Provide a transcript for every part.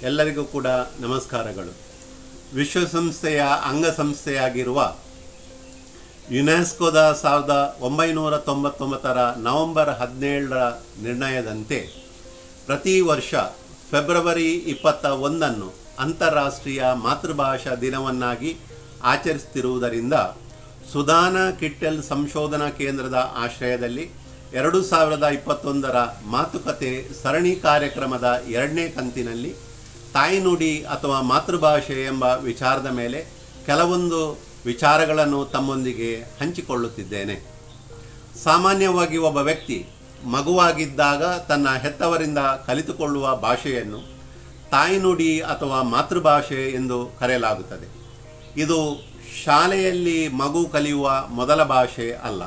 ಎಲ್ಲರಿಗೂ ಕೂಡ ನಮಸ್ಕಾರಗಳು. ವಿಶ್ವಸಂಸ್ಥೆಯ ಅಂಗಸಂಸ್ಥೆಯಾಗಿರುವ ಯುನೆಸ್ಕೋದ 1999 ನವೆಂಬರ್ 17 ನಿರ್ಣಯದಂತೆ ಪ್ರತಿ ವರ್ಷ ಫೆಬ್ರವರಿ 21 ಅಂತಾರಾಷ್ಟ್ರೀಯ ಮಾತೃಭಾಷಾ ದಿನವನ್ನಾಗಿ ಆಚರಿಸುತ್ತಿರುವುದರಿಂದ ಸುಧಾನ ಕಿಟ್ಟೆಲ್ ಸಂಶೋಧನಾ ಕೇಂದ್ರದ ಆಶ್ರಯದಲ್ಲಿ 2021 ಮಾತುಕತೆ ಸರಣಿ ಕಾರ್ಯಕ್ರಮದ 2ನೇ ಕಂತಿನಲ್ಲಿ ತಾಯ್ನುಡಿ ಅಥವಾ ಮಾತೃಭಾಷೆ ಎಂಬ ವಿಚಾರದ ಮೇಲೆ ಕೆಲವೊಂದು ವಿಚಾರಗಳನ್ನು ತಮ್ಮೊಂದಿಗೆ ಹಂಚಿಕೊಳ್ಳುತ್ತಿದ್ದೇನೆ. ಸಾಮಾನ್ಯವಾಗಿ ಒಬ್ಬ ವ್ಯಕ್ತಿ ಮಗುವಾಗಿದ್ದಾಗ ತನ್ನ ಹೆತ್ತವರಿಂದ ಕಲಿತುಕೊಳ್ಳುವ ಭಾಷೆಯನ್ನು ತಾಯ್ನುಡಿ ಅಥವಾ ಮಾತೃಭಾಷೆ ಎಂದು ಕರೆಯಲಾಗುತ್ತದೆ. ಇದು ಶಾಲೆಯಲ್ಲಿ ಮಗು ಕಲಿಯುವ ಮೊದಲ ಭಾಷೆ ಅಲ್ಲ.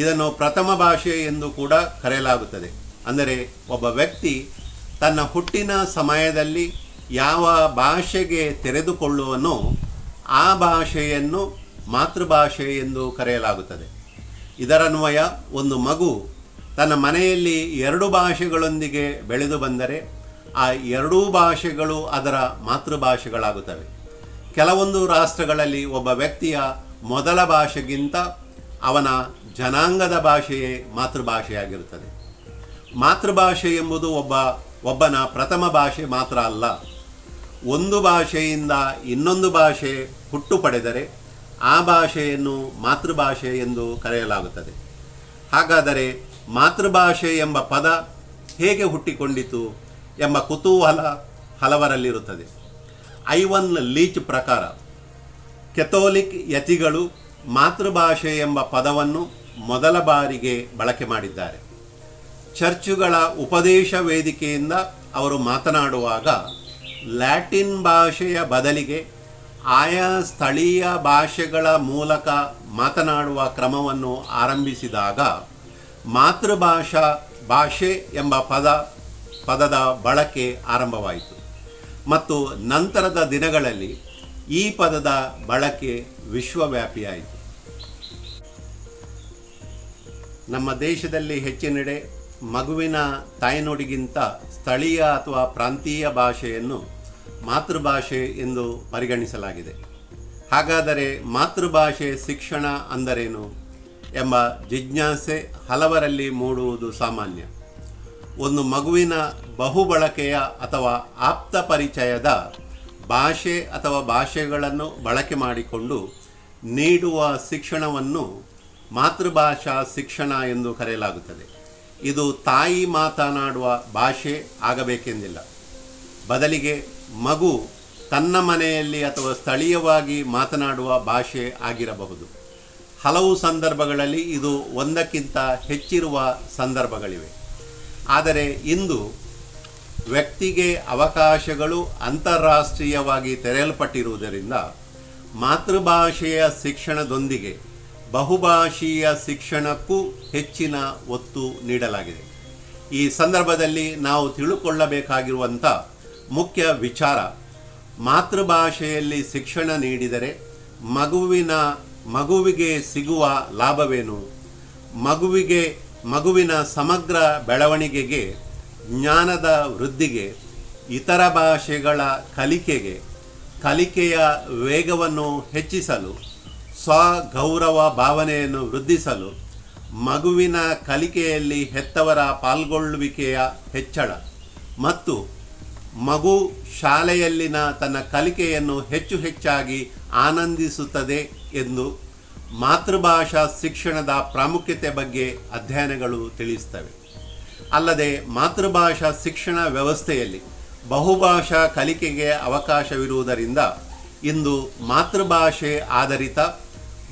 ಇದನ್ನು ಪ್ರಥಮ ಭಾಷೆ ಎಂದು ಕೂಡ ಕರೆಯಲಾಗುತ್ತದೆ. ಅಂದರೆ ಒಬ್ಬ ವ್ಯಕ್ತಿ ತನ್ನ ಹುಟ್ಟಿನ ಸಮಯದಲ್ಲಿ ಯಾವ ಭಾಷೆಗೆ ತೆರೆದುಕೊಳ್ಳುವನೋ ಆ ಭಾಷೆಯನ್ನು ಮಾತೃಭಾಷೆ ಎಂದು ಕರೆಯಲಾಗುತ್ತದೆ. ಇದರನ್ವಯ ಒಂದು ಮಗು ತನ್ನ ಮನೆಯಲ್ಲಿ 2 ಭಾಷೆಗಳೊಂದಿಗೆ ಬೆಳೆದು ಬಂದರೆ ಆ 2 ಭಾಷೆಗಳು ಅದರ ಮಾತೃಭಾಷೆಗಳಾಗುತ್ತವೆ. ಕೆಲವೊಂದು ರಾಷ್ಟ್ರಗಳಲ್ಲಿ ಒಬ್ಬ ವ್ಯಕ್ತಿಯ ಮೊದಲ ಭಾಷೆಗಿಂತ ಅವನ ಜನಾಂಗದ ಭಾಷೆಯೇ ಮಾತೃಭಾಷೆಯಾಗಿರುತ್ತದೆ. ಮಾತೃಭಾಷೆ ಎಂಬುದು ಒಬ್ಬನ ಪ್ರಥಮ ಭಾಷೆ ಮಾತ್ರ ಅಲ್ಲ. ಒಂದು ಭಾಷೆಯಿಂದ ಇನ್ನೊಂದು ಭಾಷೆ ಹುಟ್ಟು ಪಡೆದರೆ ಆ ಭಾಷೆಯನ್ನು ಮಾತೃಭಾಷೆ ಎಂದು ಕರೆಯಲಾಗುತ್ತದೆ. ಹಾಗಾದರೆ ಮಾತೃಭಾಷೆ ಎಂಬ ಪದ ಹೇಗೆ ಹುಟ್ಟಿಕೊಂಡಿತು ಎಂಬ ಕುತೂಹಲ ಹಲವರಲ್ಲಿರುತ್ತದೆ. ಐವನ್ ಲೀಚ್ ಪ್ರಕಾರ ಕೆಥೋಲಿಕ್ ಯತಿಗಳು ಮಾತೃಭಾಷೆ ಎಂಬ ಪದವನ್ನು ಮೊದಲ ಬಾರಿಗೆ ಬಳಕೆ ಮಾಡಿದ್ದಾರೆ. ಚರ್ಚುಗಳ ಉಪದೇಶ ವೇದಿಕೆಯಿಂದ ಅವರು ಮಾತನಾಡುವಾಗ ಲ್ಯಾಟಿನ್ ಭಾಷೆಯ ಬದಲಿಗೆ ಆಯಾ ಸ್ಥಳೀಯ ಭಾಷೆಗಳ ಮೂಲಕ ಮಾತನಾಡುವ ಕ್ರಮವನ್ನು ಆರಂಭಿಸಿದಾಗ ಮಾತೃಭಾಷಾ ಭಾಷೆ ಎಂಬ ಪದದ ಬಳಕೆ ಆರಂಭವಾಯಿತು ಮತ್ತು ನಂತರದ ದಿನಗಳಲ್ಲಿ ಈ ಪದದ ಬಳಕೆ ವಿಶ್ವವ್ಯಾಪಿಯಾಯಿತು. ನಮ್ಮ ದೇಶದಲ್ಲಿ ಹೆಚ್ಚಿನೆಡೆ ಮಗುವಿನ ತಾಯ್ನುಡಿಗಿಂತ ಸ್ಥಳೀಯ ಅಥವಾ ಪ್ರಾಂತೀಯ ಭಾಷೆಯನ್ನು ಮಾತೃಭಾಷೆ ಎಂದು ಪರಿಗಣಿಸಲಾಗಿದೆ. ಹಾಗಾದರೆ ಮಾತೃಭಾಷೆ ಶಿಕ್ಷಣ ಅಂದರೇನು ಎಂಬ ಜಿಜ್ಞಾಸೆ ಹಲವರಲ್ಲಿ ಮೂಡುವುದು ಸಾಮಾನ್ಯ. ಒಂದು ಮಗುವಿನ ಬಹುಬಳಕೆಯ ಅಥವಾ ಆಪ್ತ ಪರಿಚಯದ ಭಾಷೆ ಅಥವಾ ಭಾಷೆಗಳನ್ನು ಬಳಕೆ ಮಾಡಿಕೊಂಡು ನೀಡುವ ಶಿಕ್ಷಣವನ್ನು ಮಾತೃಭಾಷಾ ಶಿಕ್ಷಣ ಎಂದು ಕರೆಯಲಾಗುತ್ತದೆ. ಇದು ತಾಯಿ ಮಾತನಾಡುವ ಭಾಷೆ ಆಗಬೇಕೆಂದಿಲ್ಲ. ಬದಲಿಗೆ ಮಗು ತನ್ನ ಮನೆಯಲ್ಲಿ ಅಥವಾ ಸ್ಥಳೀಯವಾಗಿ ಮಾತನಾಡುವ ಭಾಷೆ ಆಗಿರಬಹುದು. ಹಲವು ಸಂದರ್ಭಗಳಲ್ಲಿ ಇದು ಒಂದಕ್ಕಿಂತ ಹೆಚ್ಚಿರುವ ಸಂದರ್ಭಗಳಿವೆ. ಆದರೆ ಇಂದು ವ್ಯಕ್ತಿಗೆ ಅವಕಾಶಗಳು ಅಂತಾರಾಷ್ಟ್ರೀಯವಾಗಿ ತೆರೆಯಲ್ಪಟ್ಟಿರುವುದರಿಂದ ಮಾತೃಭಾಷೆಯ ಶಿಕ್ಷಣದೊಂದಿಗೆ ಬಹುಭಾಷೀಯ ಶಿಕ್ಷಣಕ್ಕೂ ಹೆಚ್ಚಿನ ಒತ್ತು ನೀಡಲಾಗಿದೆ. ಈ ಸಂದರ್ಭದಲ್ಲಿ ನಾವು ತಿಳುಕೊಳ್ಳಬೇಕಾಗಿರುವಂಥ ಮುಖ್ಯ ವಿಚಾರ, ಮಾತೃಭಾಷೆಯಲ್ಲಿ ಶಿಕ್ಷಣ ನೀಡಿದರೆ ಮಗುವಿಗೆ ಸಿಗುವ ಲಾಭವೇನು, ಮಗುವಿನ ಸಮಗ್ರ ಬೆಳವಣಿಗೆಗೆ, ಜ್ಞಾನದ ವೃದ್ಧಿಗೆ, ಇತರ ಭಾಷೆಗಳ ಕಲಿಕೆಯ ವೇಗವನ್ನು ಹೆಚ್ಚಿಸಲು, ಸ್ವಗೌರವ ಭಾವನೆಯನ್ನು ವೃದ್ಧಿಸಲು, ಮಗುವಿನ ಕಲಿಕೆಯಲ್ಲಿ ಹೆತ್ತವರ ಪಾಲ್ಗೊಳ್ಳುವಿಕೆಯ ಹೆಚ್ಚಳ ಮತ್ತು ಮಗು ಶಾಲೆಯಲ್ಲಿನ ತನ್ನ ಕಲಿಕೆಯನ್ನು ಹೆಚ್ಚಾಗಿ ಆನಂದಿಸುತ್ತದೆ ಎಂದು ಮಾತೃಭಾಷಾ ಶಿಕ್ಷಣದ ಪ್ರಾಮುಖ್ಯತೆ ಬಗ್ಗೆ ಅಧ್ಯಯನಗಳು ತಿಳಿಸುತ್ತವೆ. ಅಲ್ಲದೆ ಮಾತೃಭಾಷಾ ಶಿಕ್ಷಣ ವ್ಯವಸ್ಥೆಯಲ್ಲಿ ಬಹುಭಾಷಾ ಕಲಿಕೆಗೆ ಅವಕಾಶವಿರುವುದರಿಂದ ಇಂದು ಮಾತೃಭಾಷೆ ಆಧಾರಿತ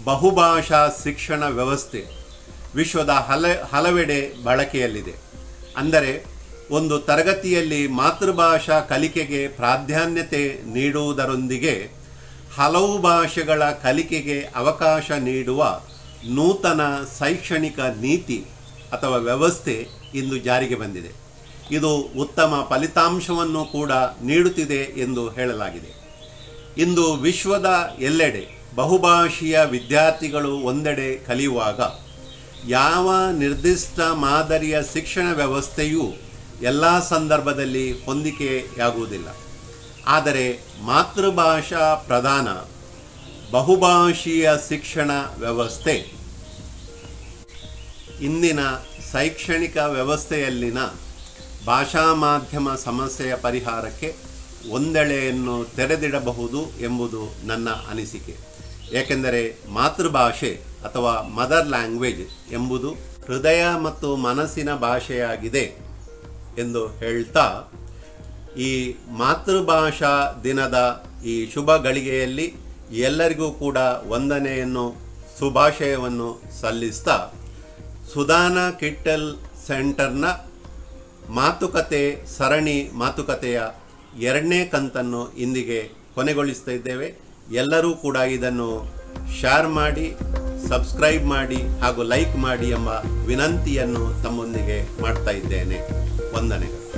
ಬಹುಭಾಷಾ ಶಿಕ್ಷಣ ವ್ಯವಸ್ಥೆ ವಿಶ್ವದ ಹಲವೆಡೆ ಬಳಕೆಯಲ್ಲಿದೆ. ಅಂದರೆ ಒಂದು ತರಗತಿಯಲ್ಲಿ ಮಾತೃಭಾಷಾ ಕಲಿಕೆಗೆ ಪ್ರಾಧಾನ್ಯತೆ ನೀಡುವುದರೊಂದಿಗೆ ಹಲವು ಭಾಷೆಗಳ ಕಲಿಕೆಗೆ ಅವಕಾಶ ನೀಡುವ ನೂತನ ಶೈಕ್ಷಣಿಕ ನೀತಿ ಅಥವಾ ವ್ಯವಸ್ಥೆ ಇಂದು ಜಾರಿಗೆ ಬಂದಿದೆ. ಇದು ಉತ್ತಮ ಫಲಿತಾಂಶವನ್ನು ಕೂಡ ನೀಡುತ್ತಿದೆ ಎಂದು ಹೇಳಲಾಗಿದೆ. ಇಂದು ವಿಶ್ವದ ಎಲ್ಲೆಡೆ ಬಹುಭಾಷೀಯ ವಿದ್ಯಾರ್ಥಿಗಳು ಒಂದೆಡೆ ಕಲಿಯುವಾಗ ಯಾವ ನಿರ್ದಿಷ್ಟ ಮಾದರಿಯ ಶಿಕ್ಷಣ ವ್ಯವಸ್ಥೆಯು ಎಲ್ಲ ಸಂದರ್ಭದಲ್ಲಿ ಹೊಂದಿಕೆಯಾಗುವುದಿಲ್ಲ. ಆದರೆ ಮಾತೃಭಾಷಾ ಪ್ರಧಾನ ಬಹುಭಾಷೀಯ ಶಿಕ್ಷಣ ವ್ಯವಸ್ಥೆ ಇಂದಿನ ಶೈಕ್ಷಣಿಕ ವ್ಯವಸ್ಥೆಯಲ್ಲಿನ ಭಾಷಾ ಮಾಧ್ಯಮ ಸಮಸ್ಯೆಯ ಪರಿಹಾರಕ್ಕೆ ಒಂದೆಳೆಯನ್ನು ತೆರೆದಿಡಬಹುದು ಎಂಬುದು ನನ್ನ ಅನಿಸಿಕೆ. ಏಕೆಂದರೆ ಮಾತೃಭಾಷೆ ಅಥವಾ ಮದರ್ ಲ್ಯಾಂಗ್ವೇಜ್ ಎಂಬುದು ಹೃದಯ ಮತ್ತು ಮನಸ್ಸಿನ ಭಾಷೆಯಾಗಿದೆ ಎಂದು ಹೇಳ್ತಾ, ಈ ಮಾತೃಭಾಷಾ ದಿನದ ಈ ಶುಭ ಗಳಿಗೆಯಲ್ಲಿ ಎಲ್ಲರಿಗೂ ಕೂಡ ವಂದನೆಯನ್ನು ಶುಭಾಶಯವನ್ನು ಸಲ್ಲಿಸ್ತಾ, ಸುಧಾನ ಕಿಟ್ಟಲ್ ಸೆಂಟರ್ನ ಮಾತುಕತೆ ಸರಣಿ ಮಾತುಕತೆಯ 2ನೇ ಕಂತನ್ನು ಇಂದಿಗೆ ಕೊನೆಗೊಳಿಸ್ತಾ ಇದ್ದೇವೆ. ಎಲ್ಲರೂ ಕೂಡ ಇದನ್ನು ಶೇರ್ ಮಾಡಿ, ಸಬ್ಸ್ಕ್ರೈಬ್ ಮಾಡಿ ಹಾಗೂ ಲೈಕ್ ಮಾಡಿ ಎಂಬ ವಿನಂತಿಯನ್ನು ತಮ್ಮೊಂದಿಗೆ ಮಾಡ್ತಾ ಇದ್ದೇನೆ. ವಂದನೆಗಳು.